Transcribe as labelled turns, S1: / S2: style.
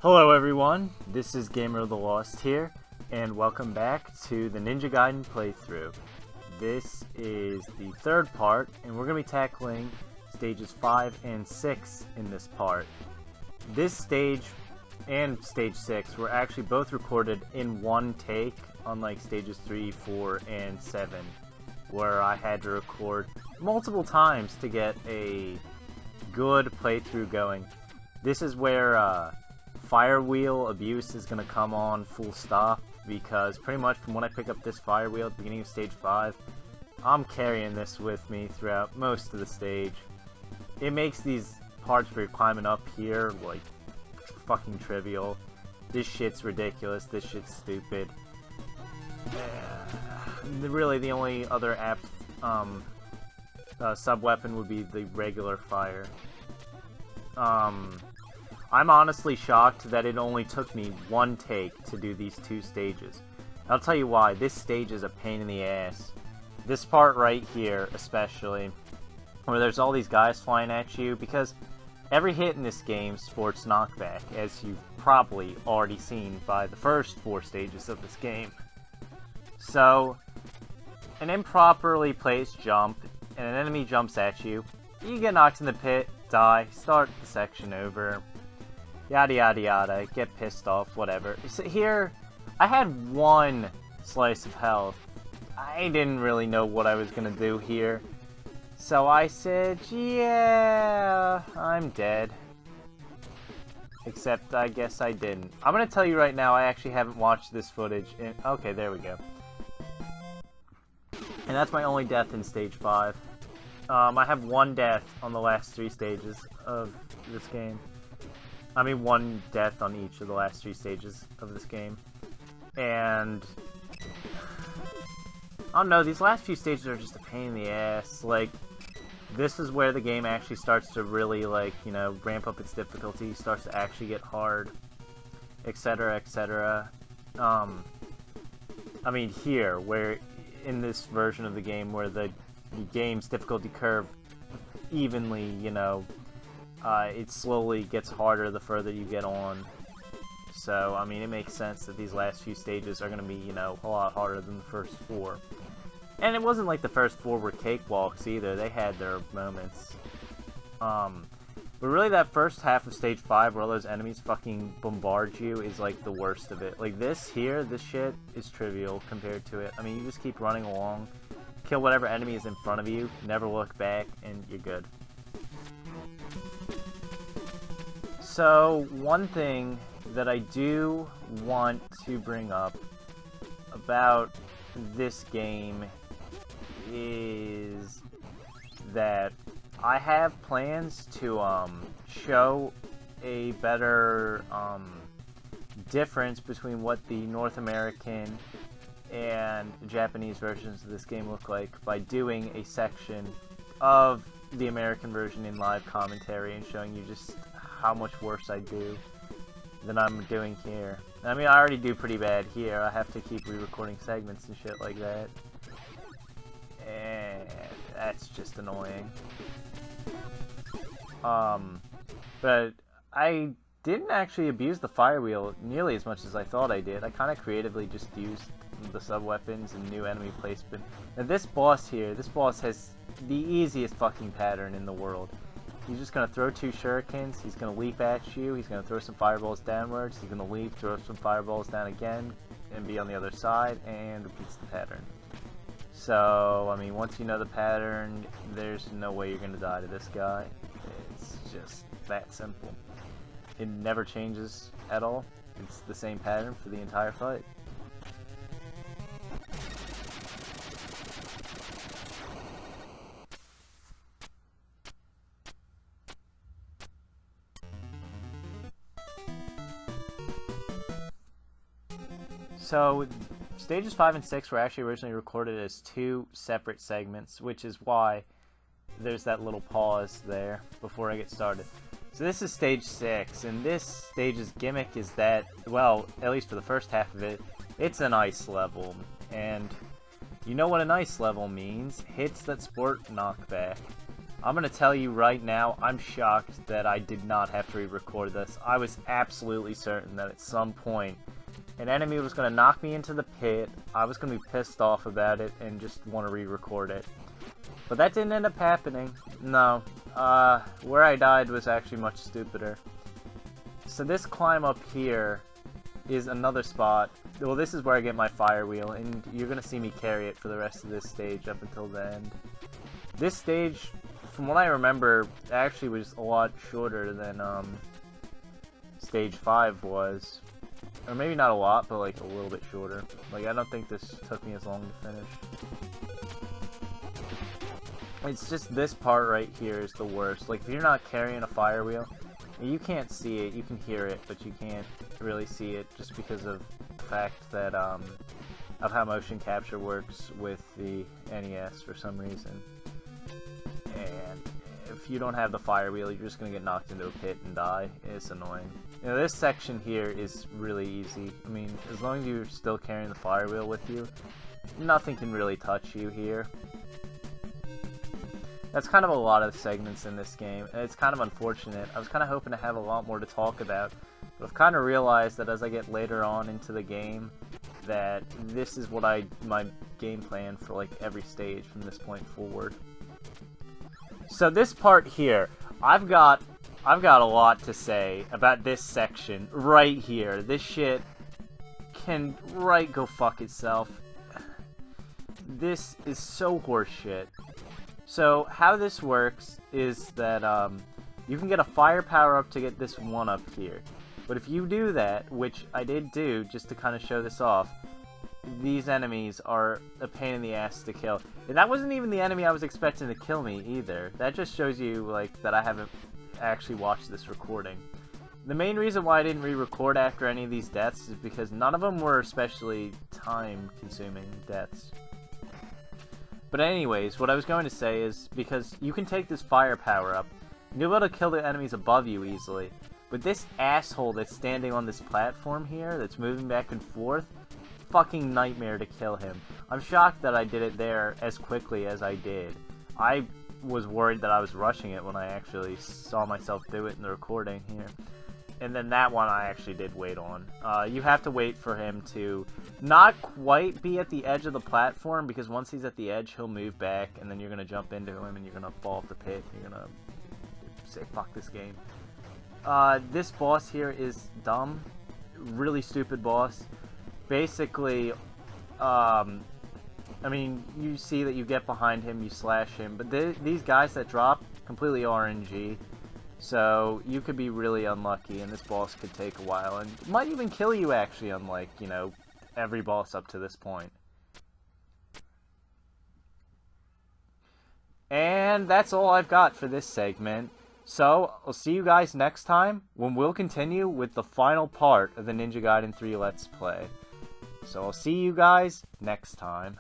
S1: Hello everyone, this is GameroftheLost here, and welcome back to the Ninja Gaiden playthrough. This is the third part, and we're going to be tackling stages 5 and 6 in this part. This stage and stage 6 were actually both recorded in one take, unlike stages 3, 4, and 7, where I had to record multiple times to get a good playthrough going. This is where fire wheel abuse is going to come on full stop, because pretty much from when I pick up this fire wheel at the beginning of stage 5, I'm carrying this with me throughout most of the stage. It makes these parts where you're climbing up here like fucking trivial. This shit's ridiculous, this shit's stupid. Really the only other apt sub-weapon would be the regular fire. I'm honestly shocked that it only took me one take to do these two stages. I'll tell you why. This stage is a pain in the ass. This part right here, especially, where there's all these guys flying at you, because every hit in this game sports knockback, as you've probably already seen by the first 4 stages of this game. So, an improperly placed jump, and an enemy jumps at you, you get knocked in the pit, die, start the section over. Yada yada yada, get pissed off, whatever. So here, I had one slice of health. I didn't really know what I was gonna do here. So I said, yeah, I'm dead. Except I guess I didn't. I'm gonna tell you right now, I actually haven't watched this footage in... Okay, there we go. And that's my only death in stage 5. I have one death on the last 3 stages of this game. I mean, one death on each of the last 3 stages of this game. And I don't know, these last few stages are just a pain in the ass. Like, this is where the game actually starts to really, like, you know, ramp up its difficulty, starts to actually get hard, etc., etc. I mean, here, where in this version of the game, where the game's difficulty curve evenly, you know, it slowly gets harder the further you get on. So, I mean, it makes sense that these last few stages are going to be, you know, a lot harder than the first 4. And it wasn't like the first 4 were cakewalks either. They had their moments. But really that first half of stage 5 where all those enemies fucking bombard you is like the worst of it. Like this here, this shit is trivial compared to it. I mean, you just keep running along, kill whatever enemy is in front of you, never look back, and you're good. So, one thing that I do want to bring up about this game is that I have plans to show a better difference between what the North American and Japanese versions of this game look like by doing a section of the American version in live commentary and showing you just how much worse I do than I'm doing here. I mean, I already do pretty bad here. I have to keep re-recording segments and shit like that. And that's just annoying. But I didn't actually abuse the fire wheel nearly as much as I thought I did. I kind of creatively just used the sub-weapons and new enemy placement. Now this boss here, this boss has the easiest fucking pattern in the world. He's just going to throw 2 shurikens, he's going to leap at you, he's going to throw some fireballs downwards, he's going to leap, throw some fireballs down again, and be on the other side, and repeats the pattern. So, I mean, once you know the pattern, there's no way you're going to die to this guy. It's just that simple. It never changes at all. It's the same pattern for the entire fight. So, stages 5 and 6 were actually originally recorded as 2 separate segments, which is why there's that little pause there before I get started. So this is stage 6, and this stage's gimmick is that, well, at least for the first half of it, it's an ice level. And you know what an ice level means. Hits that sport knockback. I'm gonna tell you right now, I'm shocked that I did not have to re-record this. I was absolutely certain that at some point an enemy was gonna knock me into the pit, I was gonna be pissed off about it, and just want to re-record it. But that didn't end up happening. No. Where I died was actually much stupider. So this climb up here is another spot. Well, this is where I get my fire wheel, and you're gonna see me carry it for the rest of this stage up until the end. This stage, from what I remember, actually was a lot shorter than stage 5 was. Or maybe not a lot, but like a little bit shorter. Like, I don't think this took me as long to finish. It's just this part right here is the worst. Like, if you're not carrying a fire wheel, you can't see it, you can hear it, but you can't really see it just because of the fact that, of how motion capture works with the NES for some reason. And if you don't have the fire wheel, you're just gonna get knocked into a pit and die. It's annoying. You know, this section here is really easy. I mean, as long as you're still carrying the fire wheel with you, nothing can really touch you here. That's kind of a lot of segments in this game, and it's kind of unfortunate. I was kind of hoping to have a lot more to talk about, but I've kind of realized that as I get later on into the game, that this is what my game plan for like every stage from this point forward. So this part here, I've got a lot to say about this section right here. This shit can go fuck itself. This is so horseshit. So how this works is that you can get a fire power up to get this one up here. But if you do that, which I did do just to kind of show this off, these enemies are a pain in the ass to kill. And that wasn't even the enemy I was expecting to kill me either. That just shows you like that I haven't actually watched this recording. The main reason why I didn't re-record after any of these deaths is because none of them were especially time-consuming deaths. But anyways, what I was going to say is, because you can take this fire power up, and you'll be able to kill the enemies above you easily. But this asshole that's standing on this platform here, that's moving back and forth, fucking nightmare to kill him. I'm shocked that I did it there as quickly as I did. I was worried that I was rushing it when I actually saw myself do it in the recording here. And then that one I actually did wait on. You have to wait for him to not quite be at the edge of the platform, because once he's at the edge, he'll move back, and then you're going to jump into him, and you're going to fall off the pit, and you're going to say, fuck this game. This boss here is dumb. Really stupid boss. Basically, I mean, you see that you get behind him, you slash him, but these guys that drop, completely RNG. So you could be really unlucky, and this boss could take a while, and might even kill you, actually, unlike, you know, every boss up to this point. And that's all I've got for this segment. So, I'll see you guys next time, when we'll continue with the final part of the Ninja Gaiden 3 Let's Play. So I'll see you guys next time.